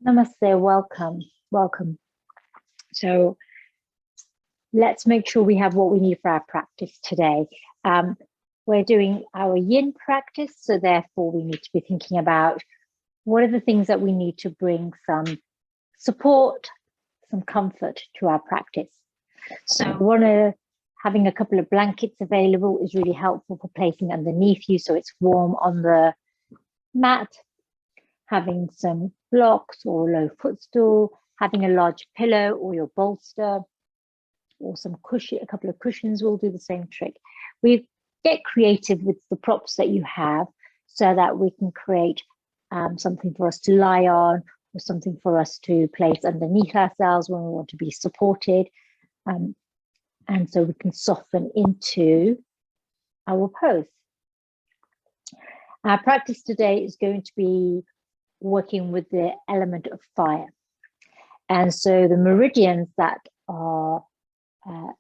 Namaste, welcome. So let's make sure we have what we need for our practice today. We're doing our yin practice, so therefore we need to be thinking about what are the things that we need to bring some support, some comfort to our practice. So having a couple of blankets available is really helpful for placing underneath you so it's warm on the mat. Having some blocks or a low footstool, having a large pillow or your bolster, or some cushion, a couple of cushions will do the same trick. We get creative with the props that you have so that we can create something for us to lie on or something for us to place underneath ourselves when we want to be supported. And so we can soften into our pose. Our practice today is going to be working with the element of fire. And so the meridians that are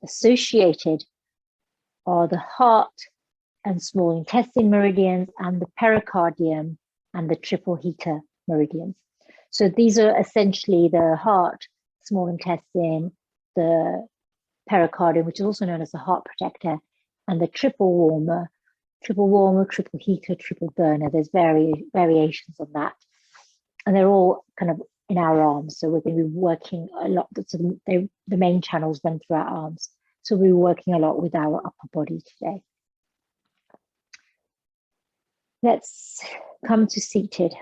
associated are the heart and small intestine meridians and the pericardium and the triple heater meridians. So these are essentially the heart, small intestine, the pericardium, which is also known as the heart protector, and the triple warmer, triple heater, triple burner. There's variations on that. And they're all kind of in our arms. So we're going to be working a lot. So the main channels run through our arms. So we're working a lot with our upper body today. Let's come to seated.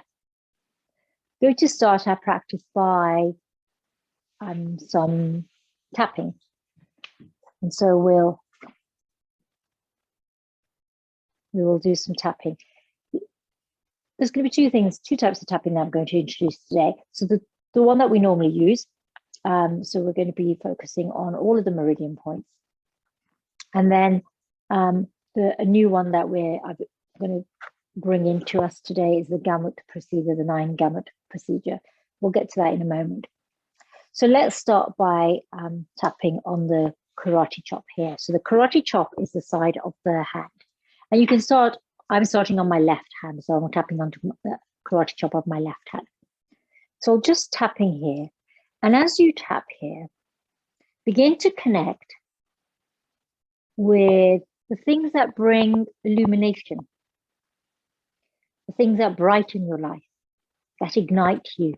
We're going to start our practice by some tapping. And so we will do some tapping. There's going to be two types of tapping that I'm going to introduce today. So the one that we normally use, so we're going to be focusing on all of the meridian points. And then a new one that I'm going to bring into us today is the gamut procedure, the 9 gamut procedure. We'll get to that in a moment. So let's start by tapping on the karate chop here. So the karate chop is the side of the hand. And you can start, I'm starting on my left hand, so I'm tapping onto the karate chop of my left hand. So just tapping here. And as you tap here, begin to connect with the things that bring illumination, the things that brighten your life, that ignite you.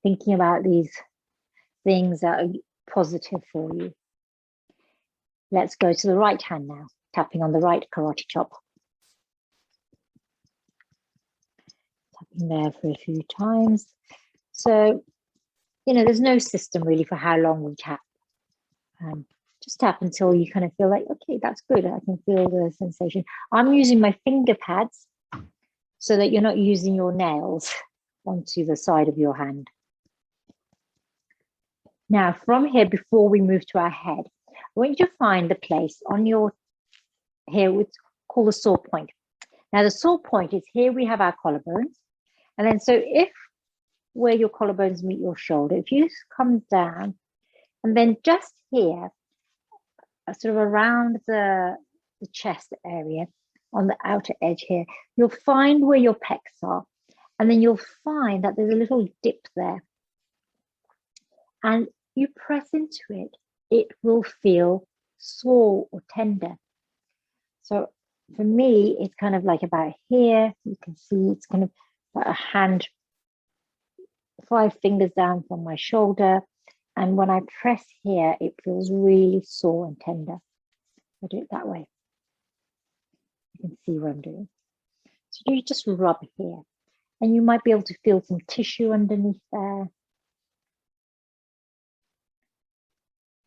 Thinking about these things that are positive for you. Let's go to the right hand now. Tapping on the right karate chop. Tapping there for a few times. So, there's no system really for how long we tap. Just tap until you kind of feel like, okay, that's good. I can feel the sensation. I'm using my finger pads so that you're not using your nails onto the side of your hand. Now, from here, before we move to our head, I want you to find the place on your here, it's called the sore point. Now, the sore point is here we have our collarbones. And then, so if where your collarbones meet your shoulder, if you come down and then just here, sort of around the chest area on the outer edge here, you'll find where your pecs are. And then you'll find that there's a little dip there. And you press into it, it will feel sore or tender. So for me, it's kind of like about here. You can see it's kind of like a hand, 5 fingers down from my shoulder. And when I press here, it feels really sore and tender. I do it that way. You can see what I'm doing. So you just rub here. And you might be able to feel some tissue underneath there.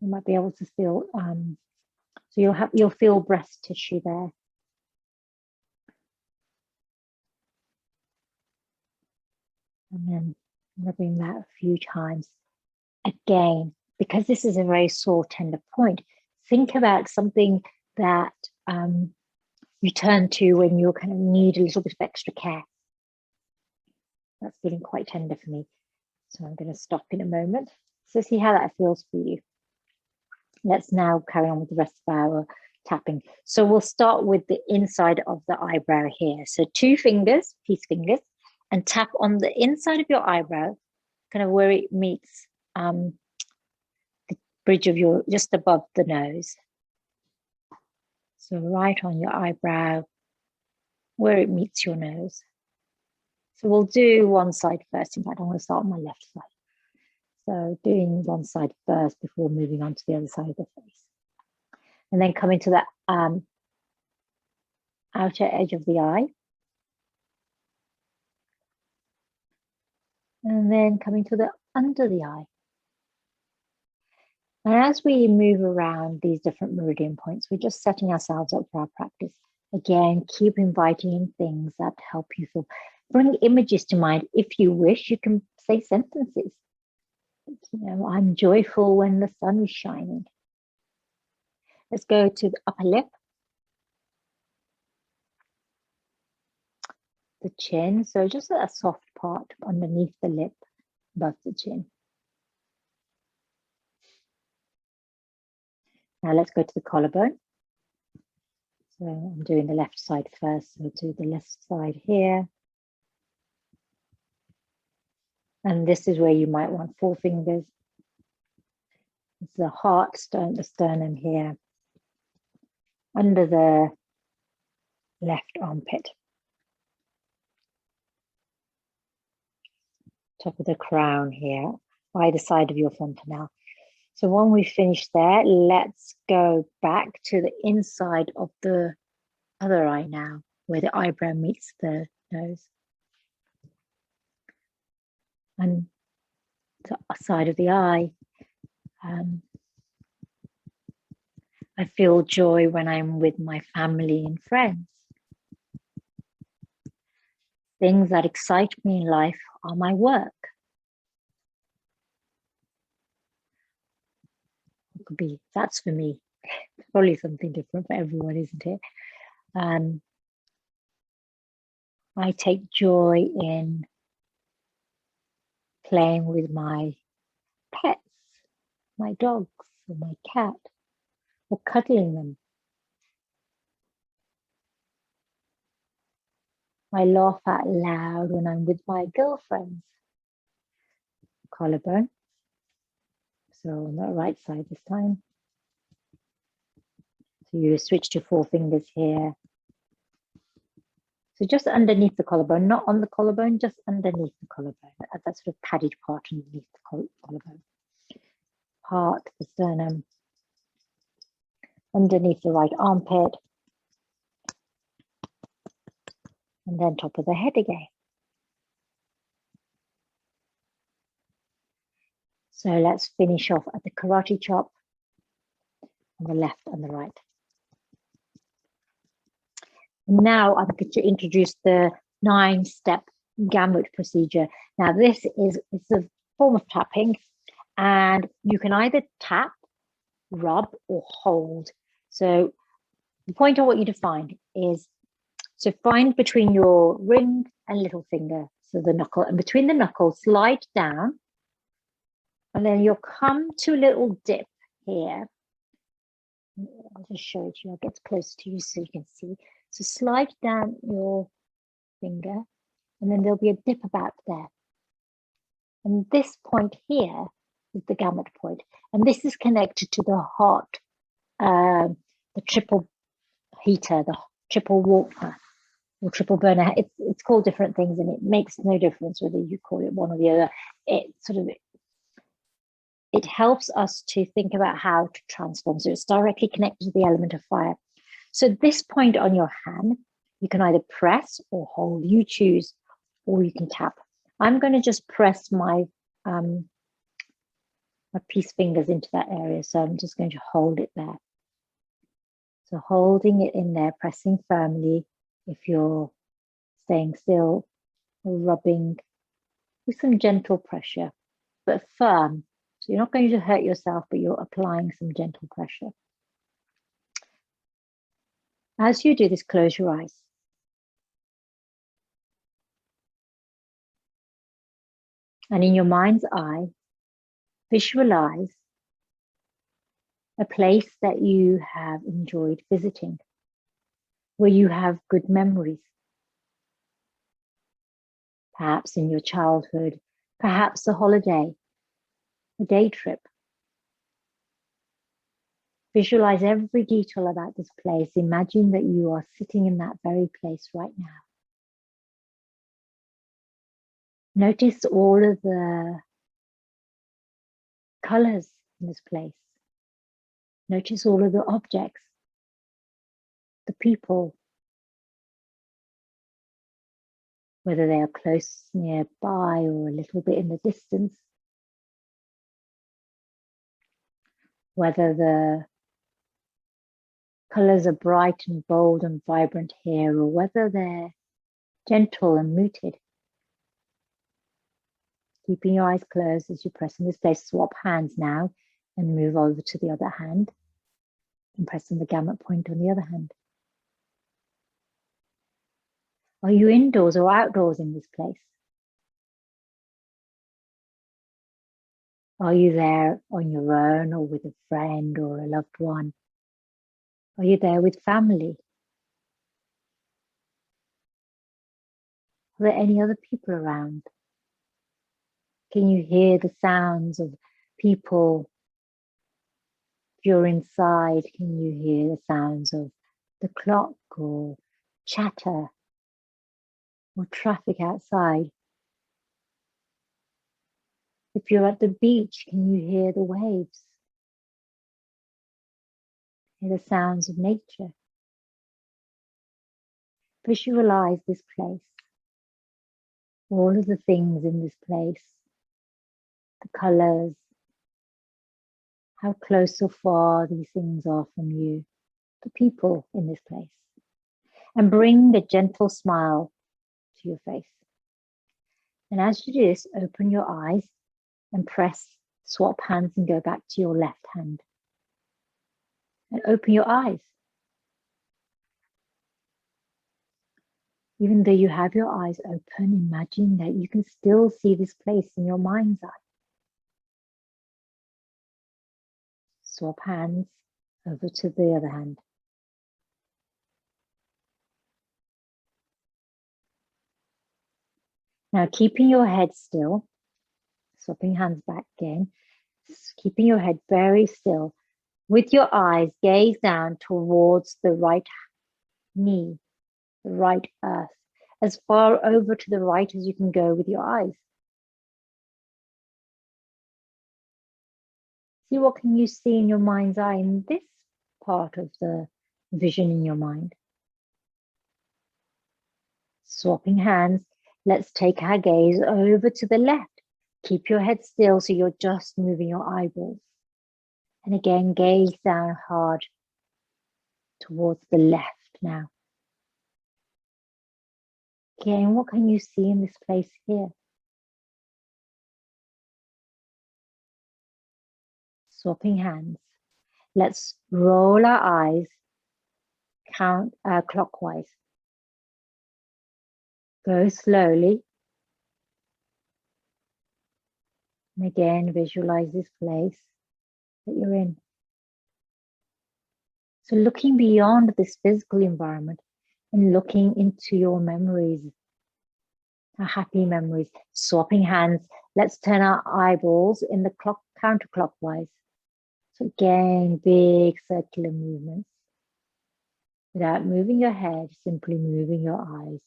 You might be able to feel, so you'll feel breast tissue there. And then rubbing that a few times. Again, because this is a very sore, tender point, think about something that you turn to when you kind of need a little bit of extra care. That's feeling quite tender for me. So I'm going to stop in a moment. So see how that feels for you. Let's now carry on with the rest of our tapping. So we'll start with the inside of the eyebrow here. So 2 fingers, peace fingers, and tap on the inside of your eyebrow, kind of where it meets the bridge of your, just above the nose. So right on your eyebrow, where it meets your nose. So we'll do one side first. In fact, I'm going to start on my left side. So doing one side first before moving on to the other side of the face. And then coming to the outer edge of the eye. And then coming to the under the eye. And as we move around these different meridian points, we're just setting ourselves up for our practice. Again, keep inviting in things that help you feel. Bring images to mind. If you wish, you can say sentences. You know, I'm joyful when the sun is shining. Let's go to the upper lip. The chin. So just a soft part underneath the lip, above the chin. Now let's go to the collarbone. So I'm doing the left side first. So do the left side here. And this is where you might want 4 fingers. It's the heart, the sternum here, under the left armpit. Top of the crown here, either side of your fontanelle. So when we finish there, let's go back to the inside of the other eye now, where the eyebrow meets the nose. And the side of the eye. I feel joy when I'm with my family and friends. Things that excite me in life are my work. It could be, that's for me. It's probably something different for everyone, isn't it? I take joy in playing with my pets, my dogs or my cat, or cuddling them. I laugh out loud when I'm with my girlfriends. Collarbone. So on the right side this time. So you switch to 4 fingers here. So just underneath the collarbone, not on the collarbone, just underneath the collarbone, at that sort of padded part underneath the collarbone. Heart, the sternum, underneath the right armpit, and then top of the head again. So let's finish off at the karate chop on the left and the right. Now I'm going to introduce the 9-step gamut procedure. Now this is, it's a form of tapping, and you can either tap, rub, or hold. So the point I want you to find is, so find between your ring and little finger, so the knuckle, and between the knuckles, slide down, and then you'll come to a little dip here. I'll just show it to you. I'll get close to you so you can see. So slide down your finger, and then there'll be a dip about there. And this point here is the gamut point. And this is connected to the heart, the triple heater, the triple warmer, or triple burner. It's called different things, and it makes no difference whether you call it one or the other. It helps us to think about how to transform. So it's directly connected to the element of fire. So this point on your hand, you can either press or hold, you choose, or you can tap. I'm going to just press my my peace fingers into that area. So I'm just going to hold it there. So holding it in there, pressing firmly if you're staying still, or rubbing with some gentle pressure, but firm. So you're not going to hurt yourself, but you're applying some gentle pressure. As you do this, close your eyes. And in your mind's eye, visualize a place that you have enjoyed visiting, where you have good memories. perhaps in your childhood, perhaps a holiday, a day trip. Visualize every detail about this place. Imagine that you are sitting in that very place right now. Notice all of the colors in this place. Notice all of the objects, the people, whether they are close nearby or a little bit in the distance, whether the colors are bright and bold and vibrant here, or whether they're gentle and muted. Keeping your eyes closed as you press in this place. Swap hands now and move over to the other hand and press on the gamut point on the other hand. Are you indoors or outdoors in this place? Are you there on your own or with a friend or a loved one? Are you there with family? Are there any other people around? Can you hear the sounds of people? If you're inside, can you hear the sounds of the clock or chatter or traffic outside? If you're at the beach, can you hear the waves? Hear the sounds of nature? Visualize this place. All of the things in this place. The colors. How close or far these things are from you. The people in this place. And bring a gentle smile to your face. And as you do this, open your eyes and swap hands and go back to your left hand. And open your eyes. Even though you have your eyes open, imagine that you can still see this place in your mind's eye. Swap hands over to the other hand. Now, keeping your head still, swapping hands back again, keeping your head very still. With your eyes, gaze down towards the right knee, the right earth, as far over to the right as you can go with your eyes. See what can you see in your mind's eye in this part of the vision in your mind. Swapping hands, let's take our gaze over to the left. Keep your head still so you're just moving your eyeballs. And again, gaze down hard towards the left now. Again, what can you see in this place here? Swapping hands. Let's roll our eyes clockwise. Go slowly. And again, visualize this place that you're in. So looking beyond this physical environment and looking into your memories, our happy memories. Swapping hands. Let's turn our eyeballs in the counterclockwise. So again, big circular movements. Without moving your head, simply moving your eyes.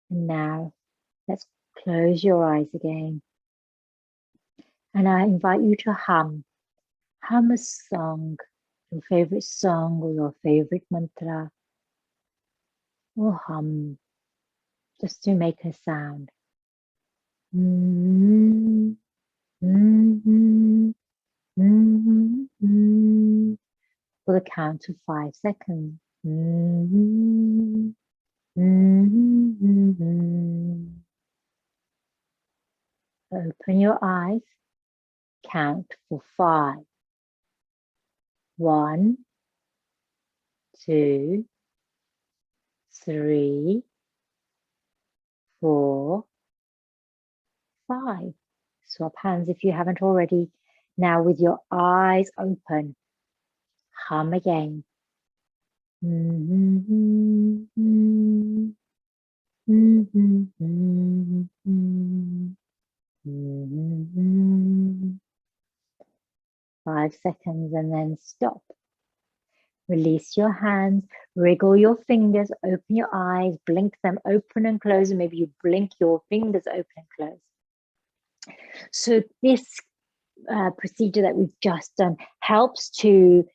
And now, let's close your eyes again. And I invite you to hum a song, your favorite song or your favorite mantra. Or hum, just to make a sound. Mm-hmm. Mm-hmm. Mm-hmm. For the count of 5 seconds. Mm-hmm. Mm-hmm. Open your eyes. Count for 5. 1, 2, 3, 4, 5. Swap hands if you haven't already. Now with your eyes open, hum again. Mm-hmm. 5 seconds and then stop. Release your hands, wriggle your fingers, open your eyes, blink them open and close, and maybe you blink your fingers open and close. So this procedure that we've just done helps to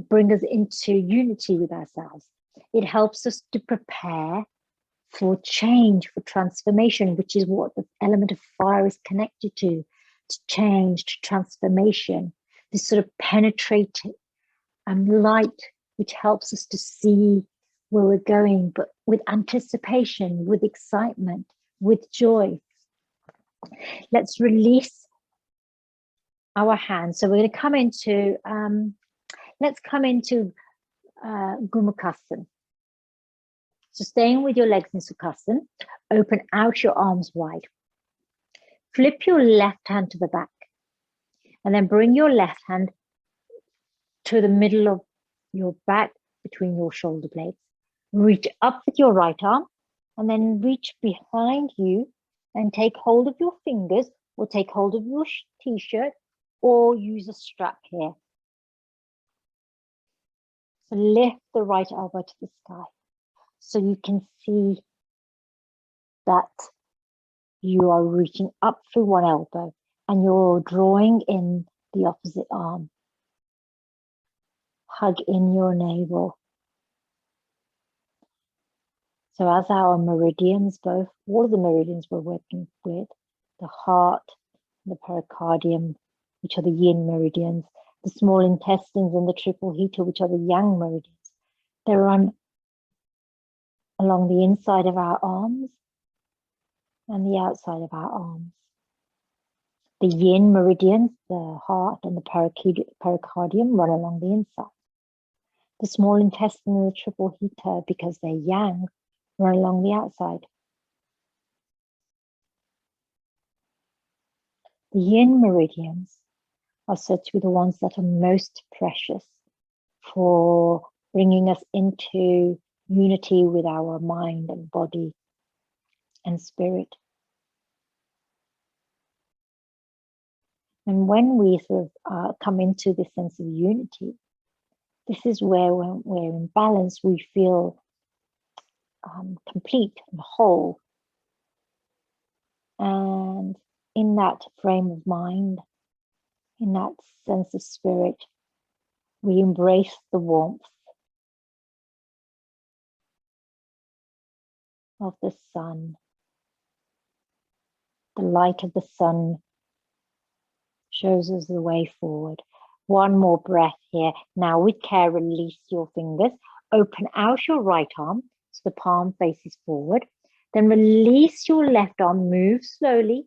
bring us into unity with ourselves. It helps us to prepare for change, for transformation, which is what the element of fire is connected to change, to transformation, this sort of penetrating light, which helps us to see where we're going, but with anticipation, with excitement, with joy. Let's release our hands. So we're going to come into, let's come into guma. So staying with your legs in Sukhasana, open out your arms wide. Flip your left hand to the back, and then bring your left hand to the middle of your back between your shoulder blades. Reach up with your right arm, and then reach behind you and take hold of your fingers, or take hold of your t-shirt, or use a strap here. So lift the right elbow to the sky, so you can see that you are reaching up through one elbow and you're drawing in the opposite arm. Hug in your navel. So as our meridians, all of the meridians we're working with, the heart, the pericardium, which are the yin meridians, the small intestines and the triple heater, which are the yang meridians, they run along the inside of our arms and the outside of our arms. The yin meridians, the heart and the pericardium, run along the inside. The small intestine and the triple heater, because they're yang, run along the outside. The yin meridians are said to be the ones that are most precious for bringing us into unity with our mind and body and spirit. And when we sort of come into this sense of unity, this is where when we're in balance, we feel complete and whole. And in that frame of mind, in that sense of spirit, we embrace the warmth of the sun. The light of the sun shows us the way forward. One more breath here. Now with care, release your fingers. Open out your right arm so the palm faces forward. Then release your left arm, move slowly.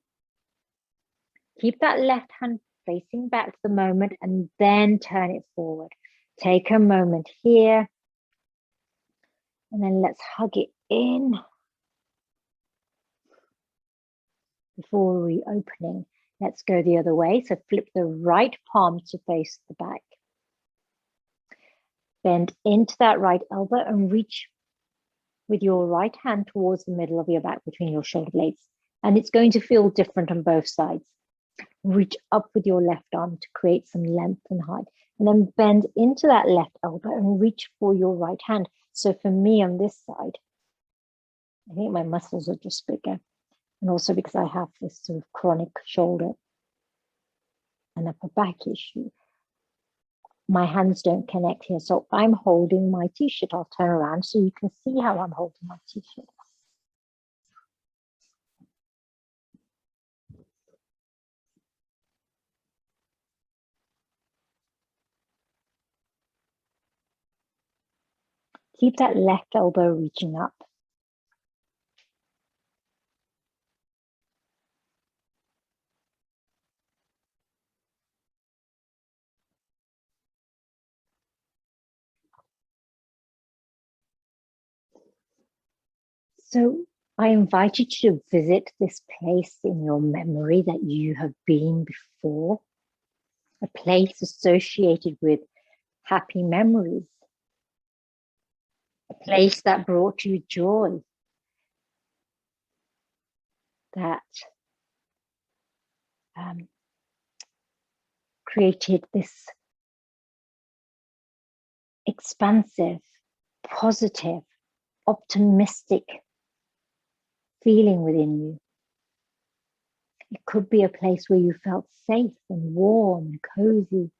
Keep that left hand facing back to the moment and then turn it forward. Take a moment here. And then let's hug it in before reopening. Let's go the other way. So flip the right palm to face the back. Bend into that right elbow and reach with your right hand towards the middle of your back between your shoulder blades. And it's going to feel different on both sides. Reach up with your left arm to create some length and height. And then bend into that left elbow and reach for your right hand. So for me on this side, I think my muscles are just bigger. And also because I have this sort of chronic shoulder and upper back issue, my hands don't connect here. So I'm holding my t-shirt. I'll turn around so you can see how I'm holding my t-shirt. Keep that left elbow reaching up. So I invite you to visit this place in your memory that you have been before, a place associated with happy memories, a place that brought you joy, that created this expansive, positive, optimistic feeling within you. It could be a place where you felt safe and warm and cozy.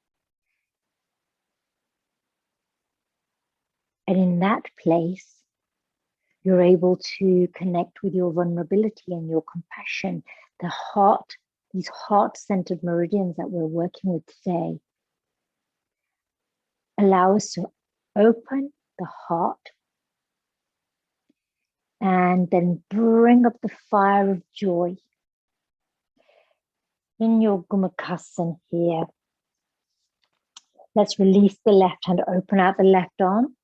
And in that place, you're able to connect with your vulnerability and your compassion. The heart, these heart-centered meridians that we're working with today, allow us to open the heart and then bring up the fire of joy. In your guma here, let's release the left hand, open out the left arm.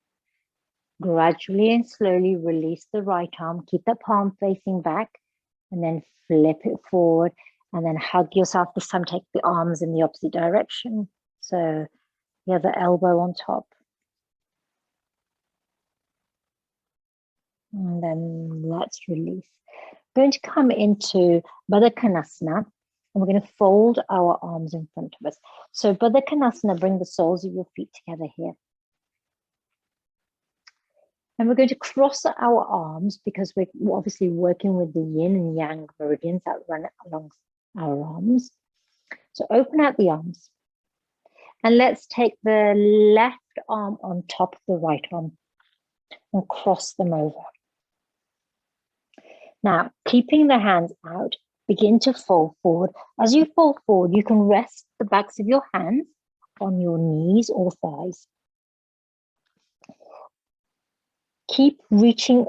Gradually and slowly release the right arm. Keep the palm facing back and then flip it forward and then hug yourself. This time take the arms in the opposite direction. So the other elbow on top. And then let's release. We're going to come into Baddha Konasana and we're going to fold our arms in front of us. So Baddha Konasana, bring the soles of your feet together here. And we're going to cross our arms because we're obviously working with the yin and yang meridians that run along our arms. So open out the arms. And let's take the left arm on top of the right arm and cross them over. Now, keeping the hands out, begin to fold forward. As you fold forward, you can rest the backs of your hands on your knees or thighs. Keep reaching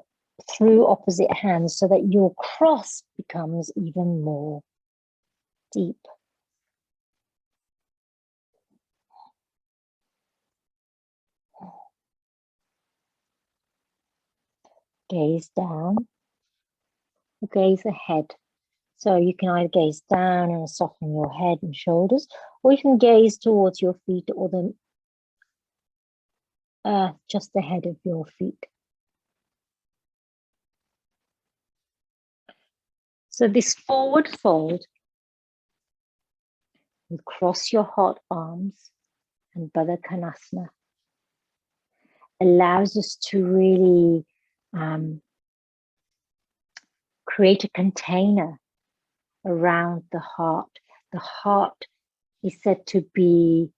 through opposite hands so that your cross becomes even more deep. Gaze down, gaze ahead. So you can either gaze down and soften your head and shoulders, or you can gaze towards your feet or the just the head of your feet. So this forward fold with cross your heart arms and Baddha Konasana allows us to really create a container around the heart. The heart is said to be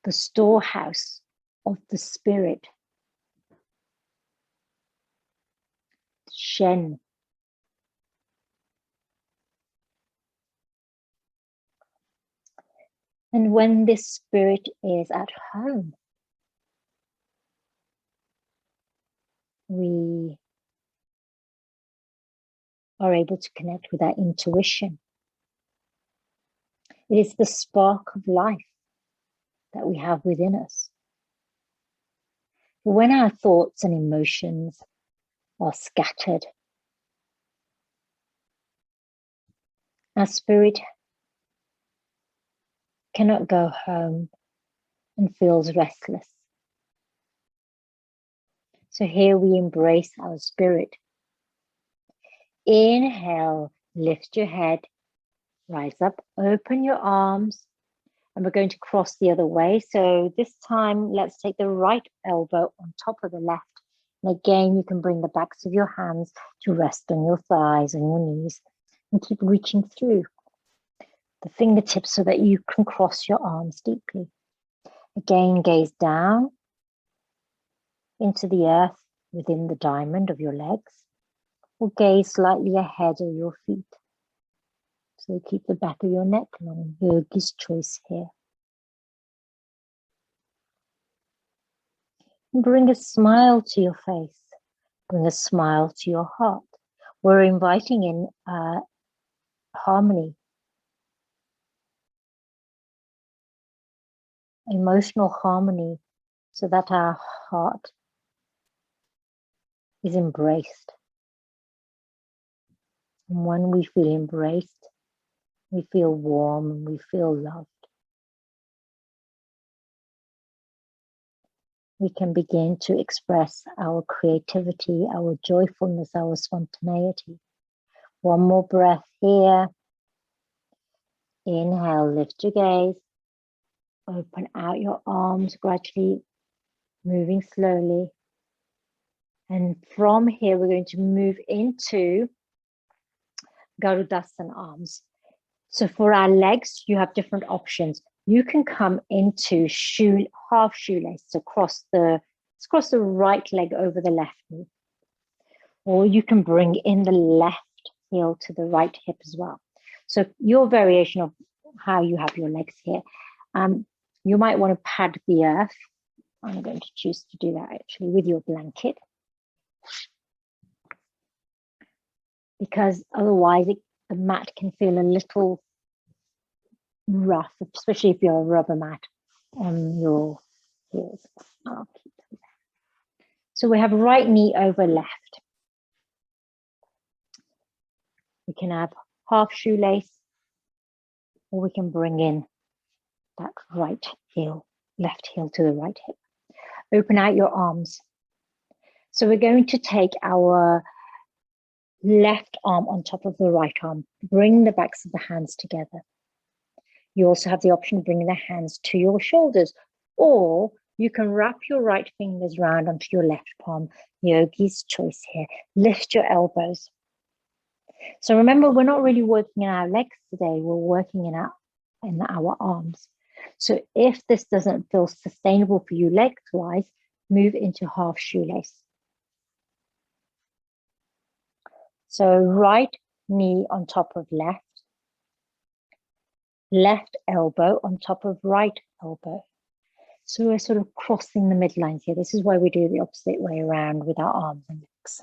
the storehouse of the spirit. Shen. And when this spirit is at home, we are able to connect with our intuition. It is the spark of life that we have within us. When our thoughts and emotions are scattered, our spirit cannot go home and feels restless. So here we embrace our spirit. Inhale, lift your head, rise up, open your arms, and we're going to cross the other way. So this time, let's take the right elbow on top of the left. And again, you can bring the backs of your hands to rest on your thighs and your knees and keep reaching through the fingertips so that you can cross your arms deeply. Again, gaze down into the earth within the diamond of your legs, or gaze slightly ahead of your feet. So keep the back of your neck long, yogi's choice here. And bring a smile to your face, bring a smile to your heart. We're inviting in harmony, emotional harmony, so that our heart is embraced. And when we feel embraced, we feel warm and we feel loved. We can begin to express our creativity, our joyfulness, our spontaneity. One more breath here. Inhale, lift your gaze. Open out your arms, gradually moving slowly. And from here, we're going to move into Garudasana arms. So for our legs, you have different options. You can come into half shoelace, so cross the right leg over the left knee. Or you can bring in the left heel to the right hip as well. So your variation of how you have your legs here. You might want to pad the earth. I'm going to choose to do that actually with your blanket. Because otherwise the mat can feel a little rough, especially if you're a rubber mat on your heels. I'll keep them there. So we have right knee over left. We can have half shoelace, or we can bring in that right heel, left heel to the right hip. Open out your arms. So we're going to take our left arm on top of the right arm. Bring the backs of the hands together. You also have the option of bringing the hands to your shoulders, or you can wrap your right fingers round onto your left palm. Yogi's choice here. Lift your elbows. So remember, we're not really working in our legs today. We're working in our arms. So if this doesn't feel sustainable for you legs-wise, move into half shoelace. So right knee on top of left. Left elbow on top of right elbow. So we're sort of crossing the midlines here. This is why we do the opposite way around with our arms and legs.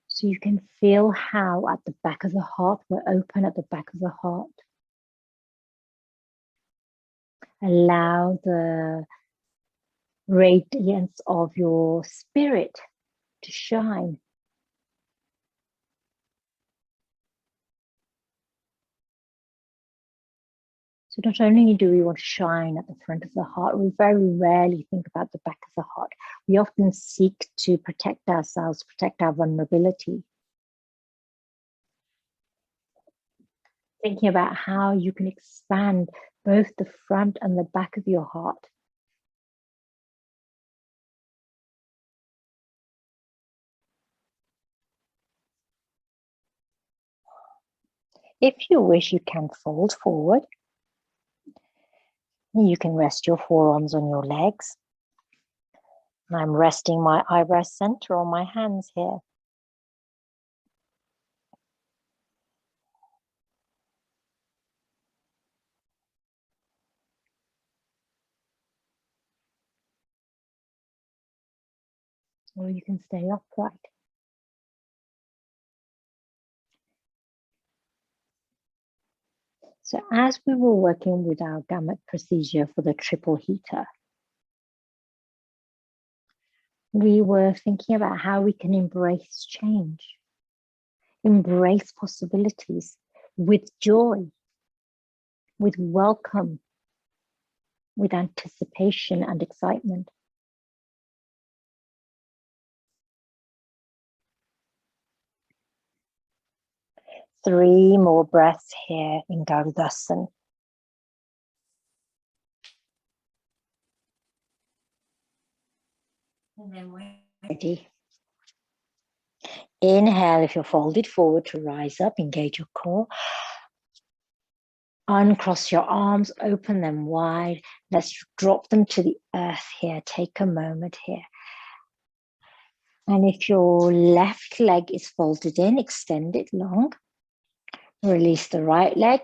So you can feel how at the back of the heart, we're open at the back of the heart. Allow the radiance of your spirit to shine. So not only do we want to shine at the front of the heart, we very rarely think about the back of the heart. We often seek to protect ourselves, protect our vulnerability. Thinking about how you can expand both the front and the back of your heart. If you wish, you can fold forward. You can rest your forearms on your legs. And I'm resting my eyebrow center on my hands here. Or you can stay upright. So as we were working with our gamut procedure for the triple heater, we were thinking about how we can embrace change, embrace possibilities with joy, with welcome, with anticipation and excitement. Three more breaths here in Garudasana. And then we're ready. Inhale if you're folded forward to rise up, engage your core. Uncross your arms, open them wide. Let's drop them to the earth here. Take a moment here. And if your left leg is folded in, extend it long. Release the right leg.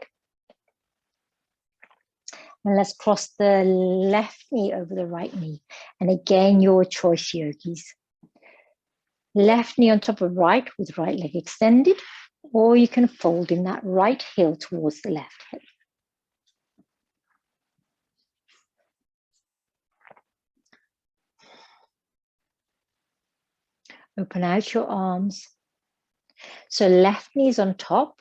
And let's cross the left knee over the right knee. And again, your choice, yogis. Left knee on top of right with right leg extended, or you can fold in that right heel towards the left hip. Open out your arms. So left knee is on top.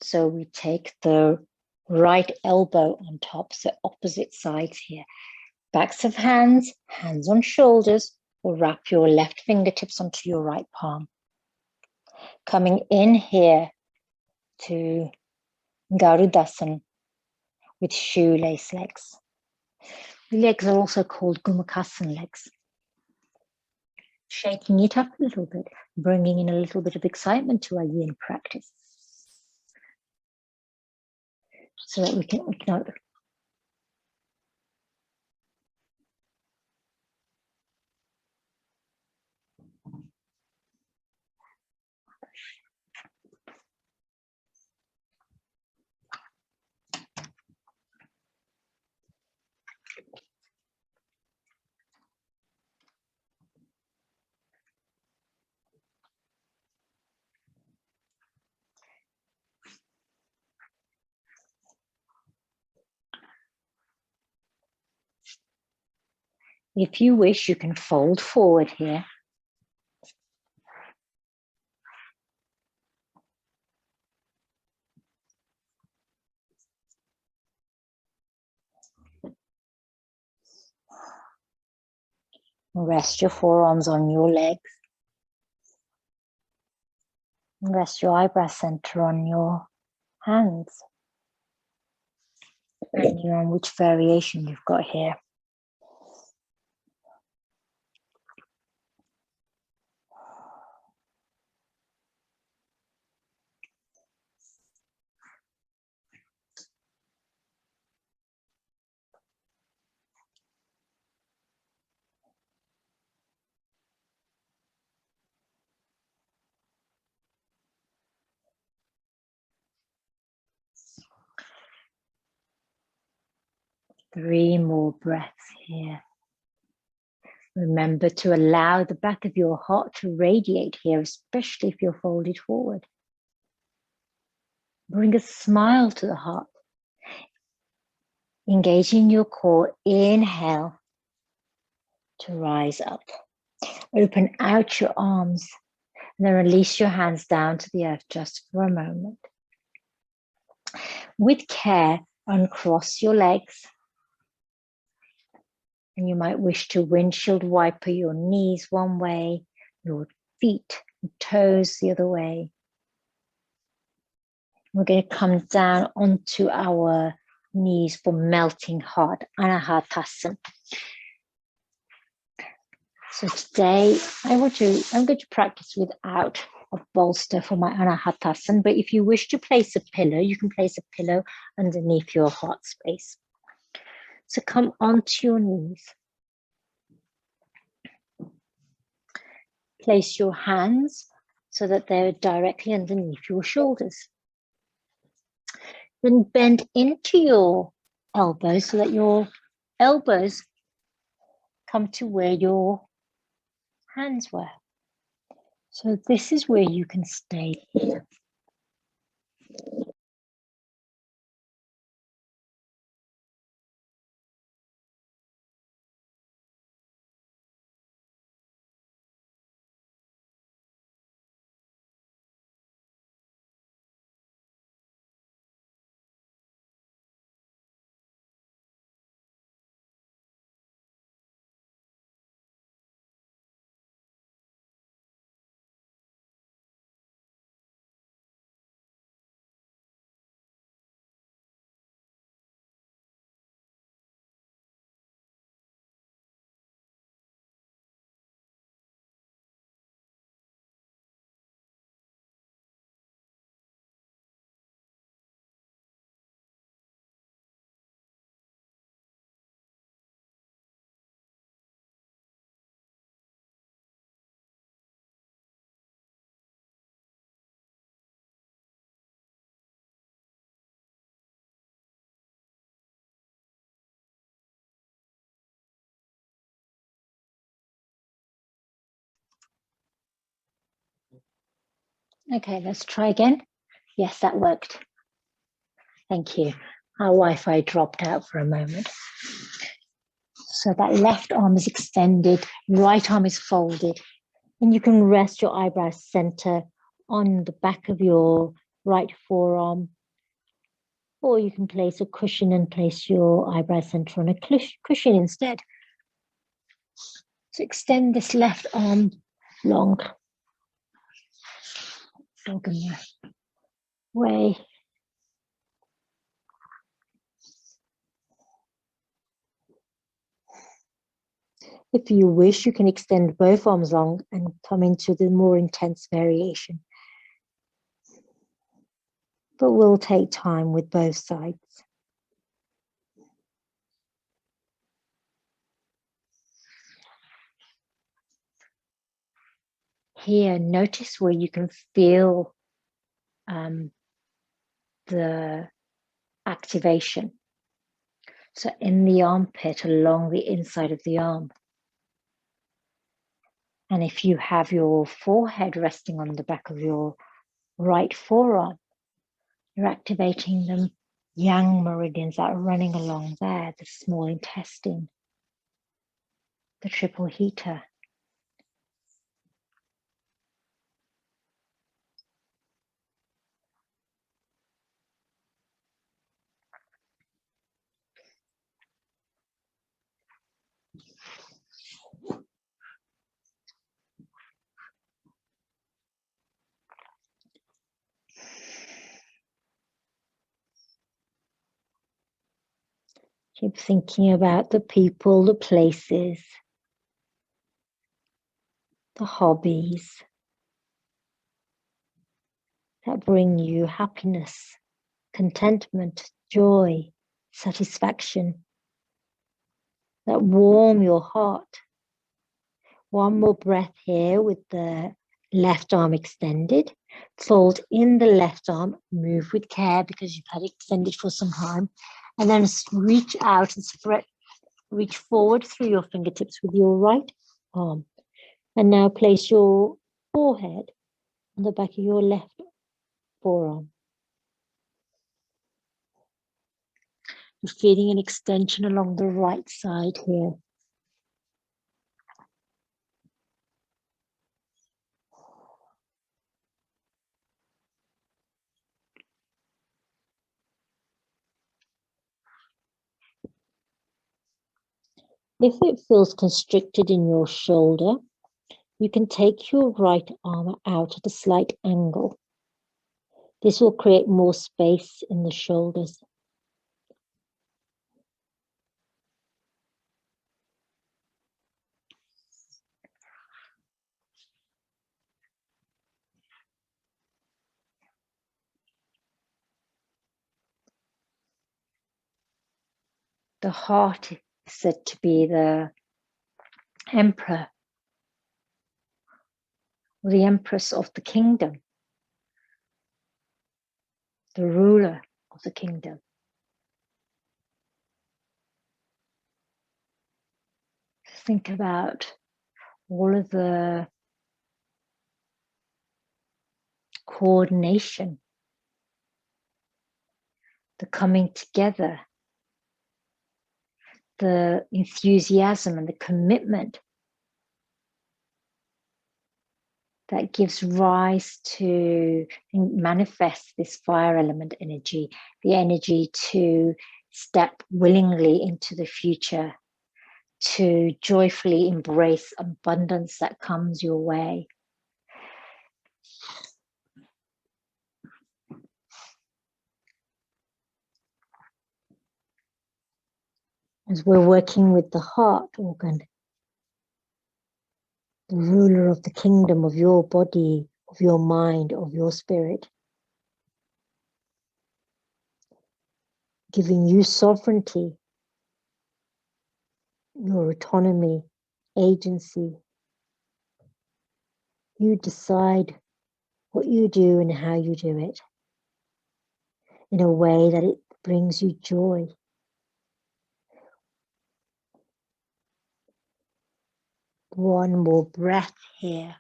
So we take the right elbow on top, so opposite sides here. Backs of hands, hands on shoulders, or wrap your left fingertips onto your right palm. Coming in here to Garudasana with shoelace legs. The legs are also called Gomukhasana legs. Shaking it up a little bit, bringing in a little bit of excitement to our yin practice. So that we can ignite. If you wish, you can fold forward here. Rest your forearms on your legs. Rest your eyebrow center on your hands. Depending on which variation you've got here. Three more breaths here. Remember to allow the back of your heart to radiate here, especially if you're folded forward. Bring a smile to the heart. Engaging your core, inhale to rise up. Open out your arms and then release your hands down to the earth just for a moment. With care, uncross your legs. And you might wish to windshield wiper your knees one way, your feet and toes the other way. We're going to come down onto our knees for melting heart, Anahatasana. So today I'm going to practice without a bolster for my Anahatasana, but if you wish to place a pillow, you can place a pillow underneath your heart space. So come onto your knees. Place your hands so that they're directly underneath your shoulders. Then bend into your elbows so that your elbows come to where your hands were. So this is where you can stay here. Okay, let's try again. Yes, that worked. Thank you. Our Wi-Fi dropped out for a moment. So that left arm is extended, right arm is folded. And you can rest your eyebrow center on the back of your right forearm. Or you can place a cushion and place your eyebrow center on a cushion instead. So extend this left arm long. Dog in the way. If you wish, you can extend both arms long and come into the more intense variation. But we'll take time with both sides. Here, notice where you can feel the activation. So in the armpit, along the inside of the arm. And if you have your forehead resting on the back of your right forearm, you're activating the yang meridians that are running along there, the small intestine, the triple heater. Keep thinking about the people, the places, the hobbies that bring you happiness, contentment, joy, satisfaction, that warm your heart. One more breath here with the left arm extended. Fold in the left arm, move with care because you've had it extended for some time. And then reach out and spread, reach forward through your fingertips with your right arm. And now place your forehead on the back of your left forearm. You're feeling an extension along the right side here. If it feels constricted in your shoulder, you can take your right arm out at a slight angle. This will create more space in the shoulders. The heart is said to be the emperor or the empress of the kingdom, the ruler of the kingdom. Think about all of the coordination, the coming together, the enthusiasm and the commitment that gives rise to and manifests this fire element energy, the energy to step willingly into the future, to joyfully embrace abundance that comes your way. As we're working with the heart organ, the ruler of the kingdom of your body, of your mind, of your spirit, giving you sovereignty, your autonomy, agency. You decide what you do and how you do it in a way that it brings you joy. One more breath here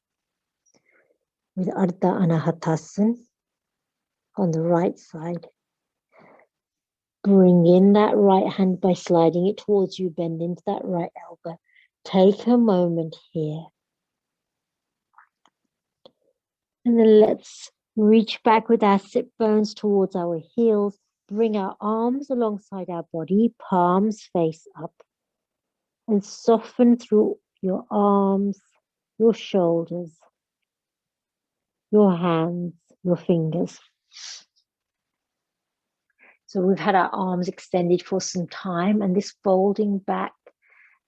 with Ardha Anahatasana on the right side. Bring in that right hand by sliding it towards you, bend into that right elbow. Take a moment here. And then let's reach back with our sit bones towards our heels. bring our arms alongside our body, palms face up, and soften through your arms, your shoulders, your hands, your fingers. So we've had our arms extended for some time, and this folding back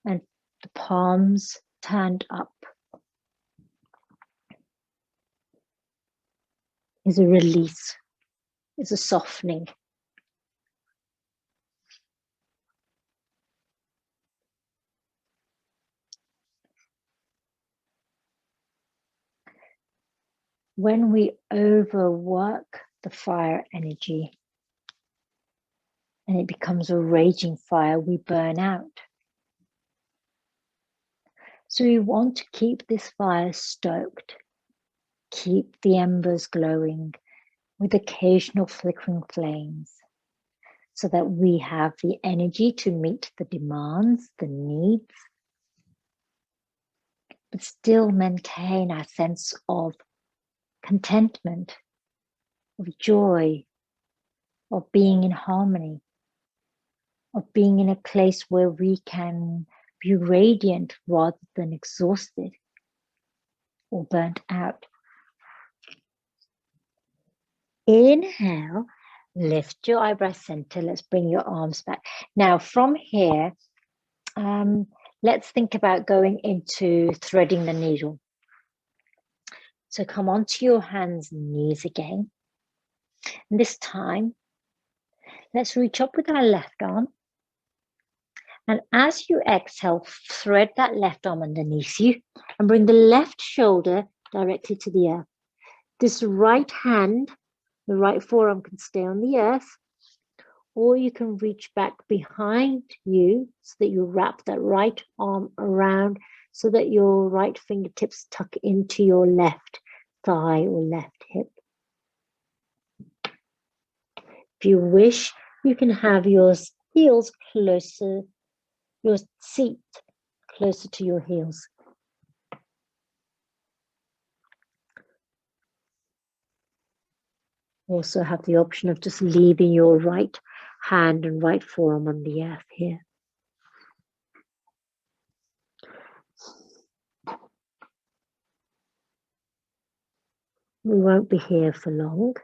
and the palms turned up is a release, is a softening. When we overwork the fire energy and it becomes a raging fire, we burn out. So we want to keep this fire stoked, keep the embers glowing with occasional flickering flames, so that we have the energy to meet the demands, the needs, but still maintain our sense of contentment, of joy, of being in harmony, of being in a place where we can be radiant rather than exhausted or burnt out. Inhale, lift your eyebrow center. Let's bring your arms back. Now from here, let's think about going into threading the needle. So come onto your hands and knees again. And this time, let's reach up with our left arm. And as you exhale, thread that left arm underneath you and bring the left shoulder directly to the earth. This right hand, the right forearm can stay on the earth, or you can reach back behind you so that you wrap that right arm around so that your right fingertips tuck into your left thigh or left hip. If you wish, you can have your heels closer, your seat closer to your heels. Also have the option of just leaving your right hand and right forearm on the earth here. We won't be here for long.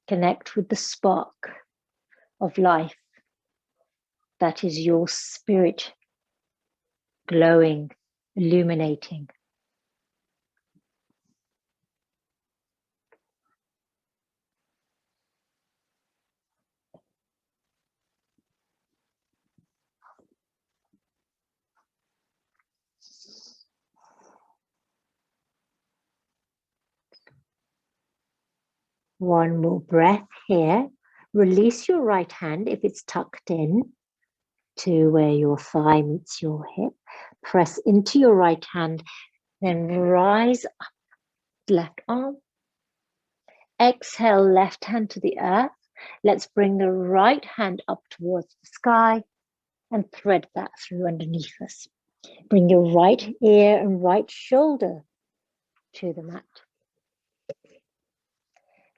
Connect with the spark of life that is your spirit, glowing, illuminating. One more breath here. Release your right hand if it's tucked in to where your thigh meets your hip. Press into your right hand, then rise up, left arm. Exhale, left hand to the earth. Let's bring the right hand up towards the sky and thread that through underneath us. Bring your right ear and right shoulder to the mat.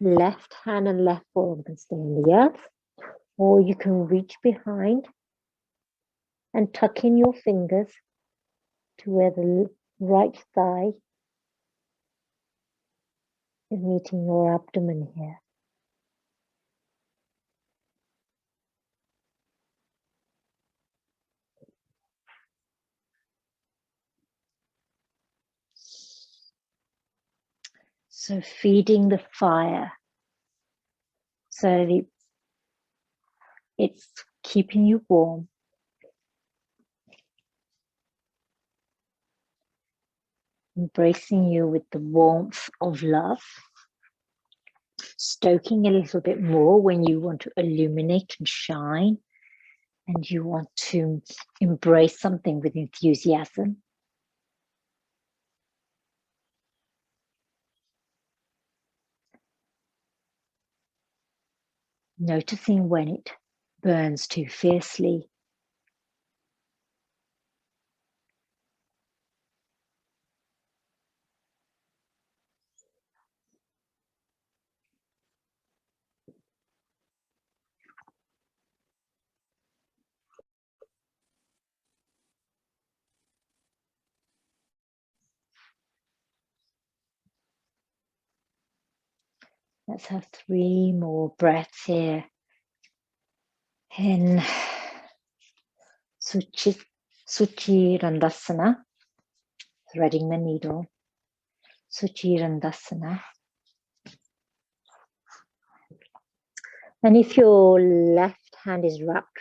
Left hand and left forearm can stay on the earth, or you can reach behind and tuck in your fingers to where the right thigh is meeting your abdomen here. So feeding the fire so that it's keeping you warm. Embracing you with the warmth of love. Stoking a little bit more when you want to illuminate and shine and you want to embrace something with enthusiasm. Noticing when it burns too fiercely. Let's have 3 more breaths here. In Suchirandasana, threading the needle. Suchirandasana. And if your left hand is wrapped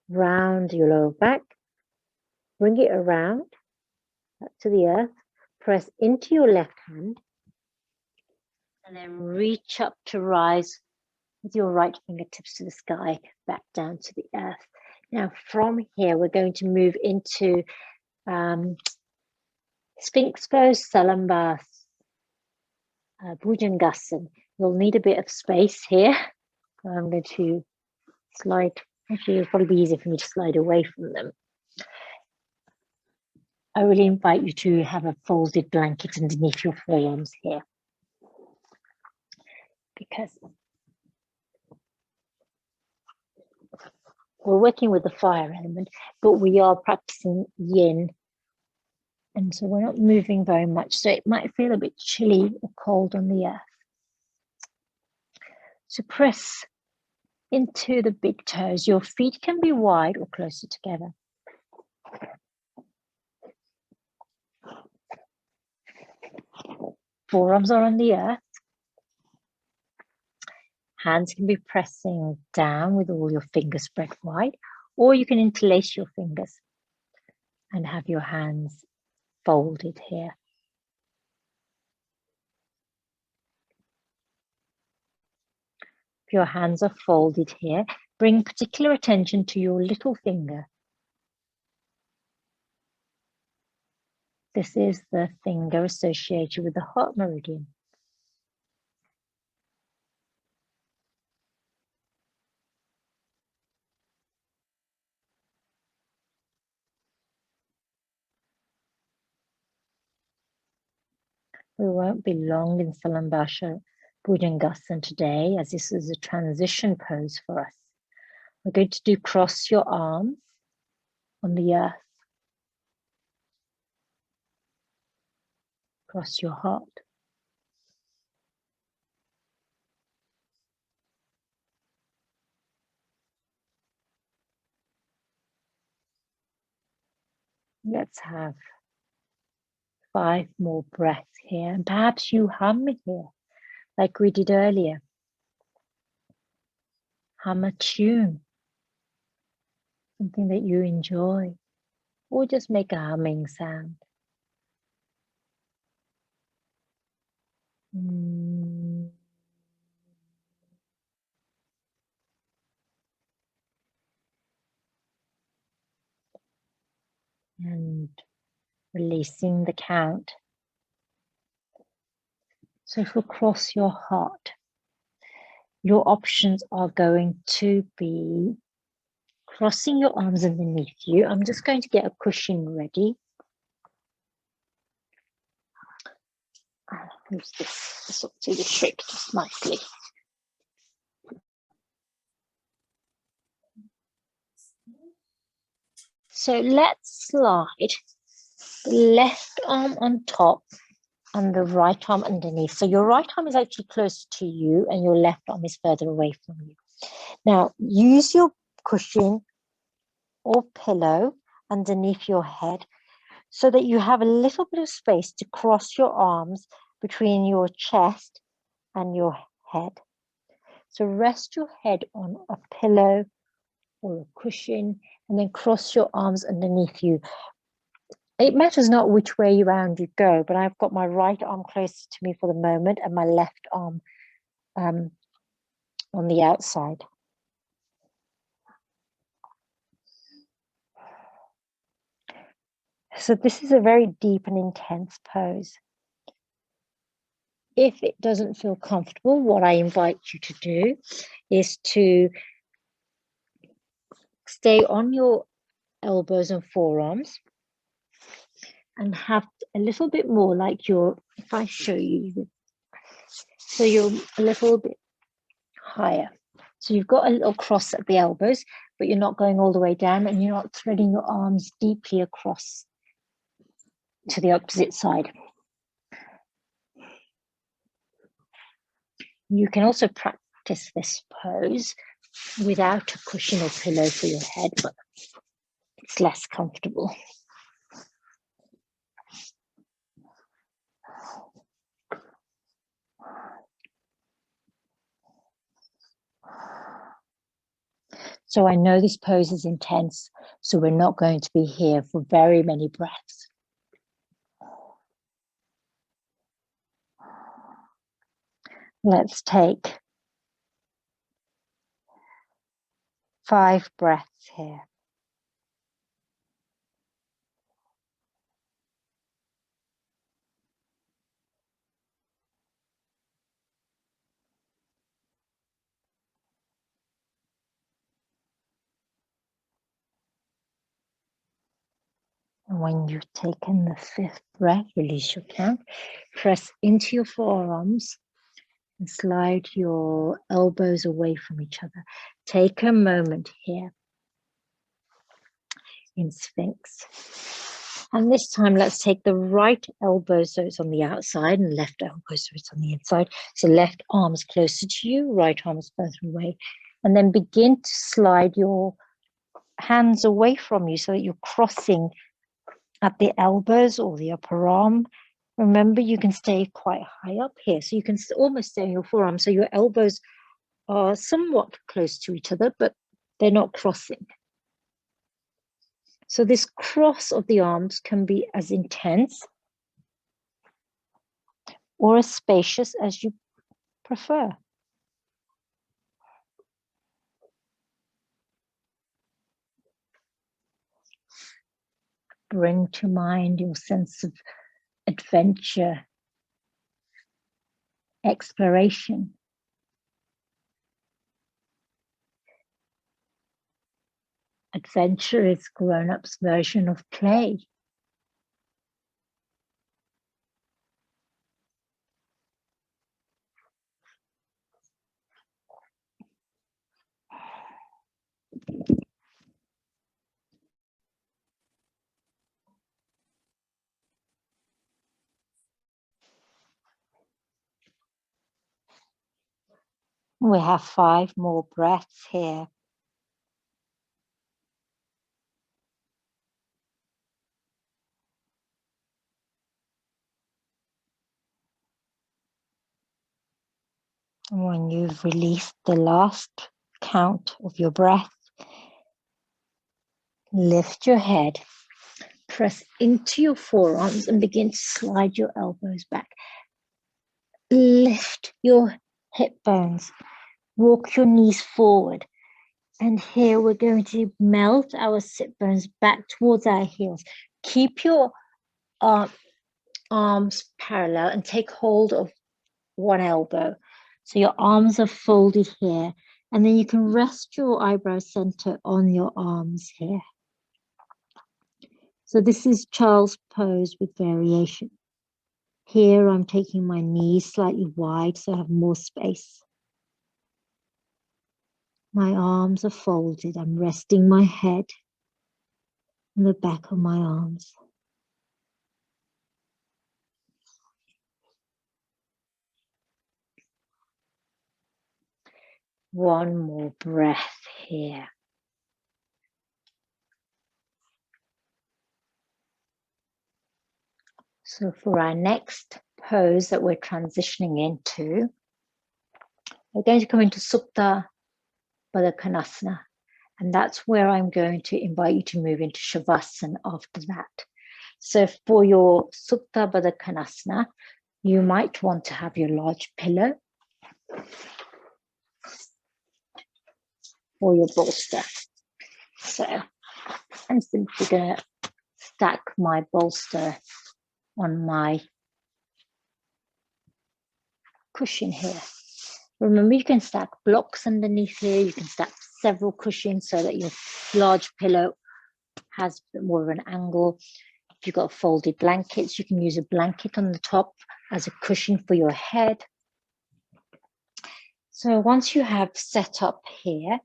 round your lower back, bring it around back to the earth, press into your left hand, and then reach up to rise with your right fingertips to the sky, back down to the earth. Now from here, we're going to move into Sphinx pose, salombas, Bhujangasana. You'll need a bit of space here. I'm going to slide. Actually, it'll probably be easier for me to slide away from them. I really invite you to have a folded blanket underneath your forearms here, because we're working with the fire element, but we are practicing yin. And so we're not moving very much. So it might feel a bit chilly or cold on the earth. So press into the big toes. Your feet can be wide or closer together. Forearms are on the earth. Hands can be pressing down with all your fingers spread wide, or you can interlace your fingers and have your hands folded here. If your hands are folded here, bring particular attention to your little finger. This is the finger associated with the heart meridian. We won't be long in Salambasha Bhujangasana today, as this is a transition pose for us. We're going to do cross your arms on the earth. Cross your heart. Let's have 5 more breaths here, and perhaps you hum here, like we did earlier. Hum a tune, something that you enjoy, or just make a humming sound. And releasing the count. So if we cross your heart, your options are going to be crossing your arms underneath you. I'm just going to get a cushion ready. I'll use this. This will do the trick just nicely. So let's slide the left arm on top and the right arm underneath. So your right arm is actually closer to you and your left arm is further away from you. Now use your cushion or pillow underneath your head so that you have a little bit of space to cross your arms between your chest and your head. So rest your head on a pillow or a cushion and then cross your arms underneath you. It matters not which way around you go, but I've got my right arm closer to me for the moment and my left arm on the outside. So this is a very deep and intense pose. If it doesn't feel comfortable, what I invite you to do is to Stay on your elbows and forearms and have a little bit more like if I show you, so you're a little bit higher. So you've got a little cross at the elbows, but you're not going all the way down and you're not threading your arms deeply across to the opposite side. You can also practice this pose without a cushion or pillow for your head, but it's less comfortable. So I know this pose is intense, so we're not going to be here for very many breaths. Let's take 5 breaths here. And when you've taken the 5th breath, release your count, press into your forearms and slide your elbows away from each other. Take a moment here in Sphinx. And this time, let's take the right elbow so it's on the outside and left elbow so it's on the inside. So left arm is closer to you, right arm is further away. And then begin to slide your hands away from you so that you're crossing at the elbows or the upper arm. Remember, you can stay quite high up here. So you can almost stay on your forearm. So your elbows are somewhat close to each other, but they're not crossing. So this cross of the arms can be as intense or as spacious as you prefer. Bring to mind your sense of adventure, exploration. Adventure is grown-ups' version of play. We have 5 more breaths here. And when you've released the last count of your breath, lift your head, press into your forearms and begin to slide your elbows back. Lift your hip bones, walk your knees forward. And here we're going to melt our sit bones back towards our heels. Keep your arms parallel and take hold of one elbow. So your arms are folded here. And then you can rest your eyebrow center on your arms here. So this is child's pose with variation. Here I'm taking my knees slightly wide so I have more space. My arms are folded. I'm resting my head on the back of my arms. One more breath here. So for our next pose that we're transitioning into, we're going to come into Supta Baddha Konasana. And that's where I'm going to invite you to move into Shavasana after that. So for your Supta Baddha Konasana, you might want to have your large pillow or your bolster. So I'm simply going to stack my bolster on my cushion here. Remember, you can stack blocks underneath here, you can stack several cushions so that your large pillow has more of an angle. If you've got folded blankets, you can use a blanket on the top as a cushion for your head. So once you have set up here,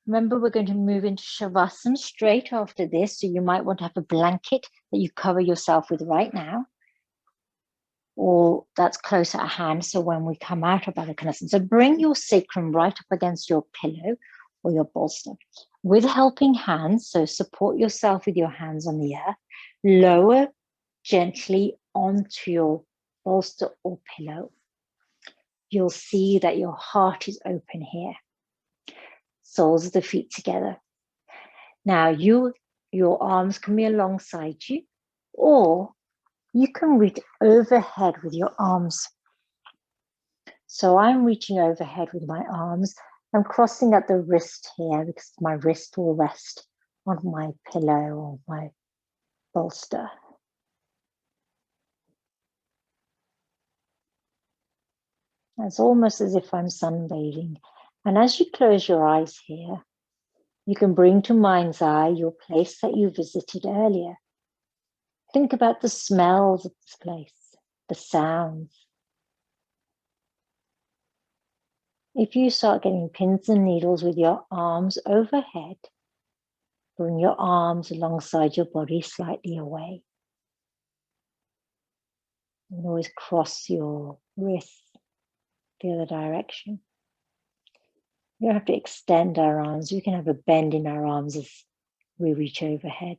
remember we're going to move into Shavasana straight after this. So you might want to have a blanket that you cover yourself with right now, or that's close at hand. So when we come out of Baddha Konasana, so bring your sacrum right up against your pillow or your bolster with helping hands. So support yourself with your hands on the earth. Lower gently onto your bolster or pillow. You'll see that your heart is open here. Soles of the feet together. Now your arms can be alongside you, or you can reach overhead with your arms. So I'm reaching overhead with my arms. I'm crossing at the wrist here because my wrist will rest on my pillow or my bolster. It's almost as if I'm sunbathing. And as you close your eyes here, you can bring to mind's eye your place that you visited earlier. Think about the smells of this place, the sounds. If you start getting pins and needles with your arms overhead, bring your arms alongside your body slightly away. You can always cross your wrists the other direction. You don't have to extend our arms. We can have a bend in our arms as we reach overhead.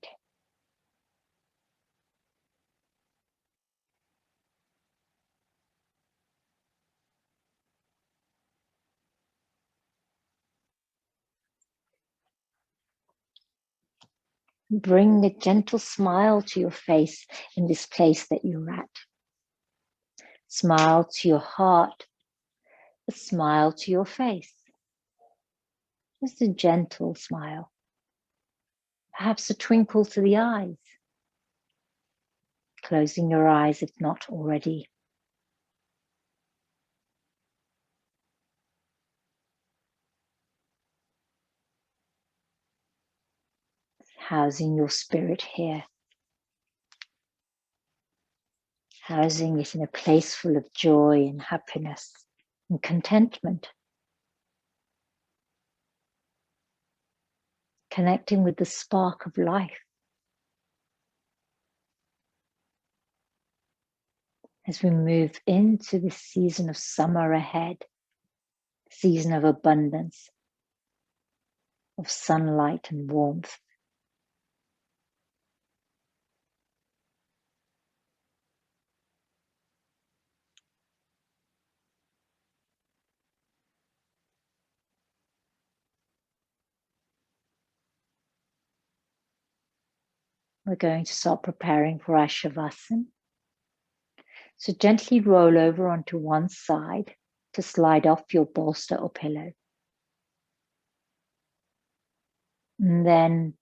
Bring a gentle smile to your face in this place that you're at. Smile to your heart, a smile to your face. Just a gentle smile. Perhaps a twinkle to the eyes. Closing your eyes if not already. Housing your spirit here. Housing it in a place full of joy and happiness and contentment. Connecting with the spark of life. As we move into this season of summer ahead, season of abundance, of sunlight and warmth. We're going to start preparing for our Shavasana. So gently roll over onto one side to slide off your bolster or pillow. And then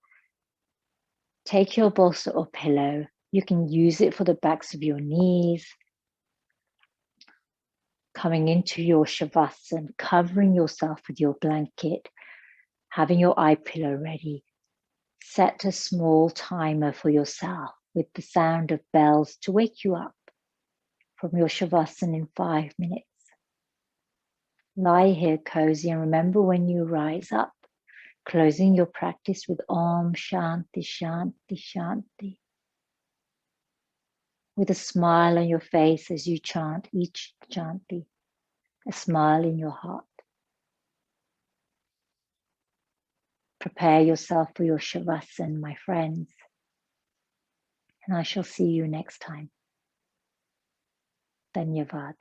take your bolster or pillow. You can use it for the backs of your knees. Coming into your Shavasana, covering yourself with your blanket, having your eye pillow ready. Set a small timer for yourself with the sound of bells to wake you up from your Shavasana in 5 minutes. Lie here cozy and remember when you rise up, closing your practice with Om Shanti Shanti Shanti. With a smile on your face as you chant each Shanti, a smile in your heart. Prepare yourself for your Shavasana, my friends, and I shall see you next time. Dhanyavad.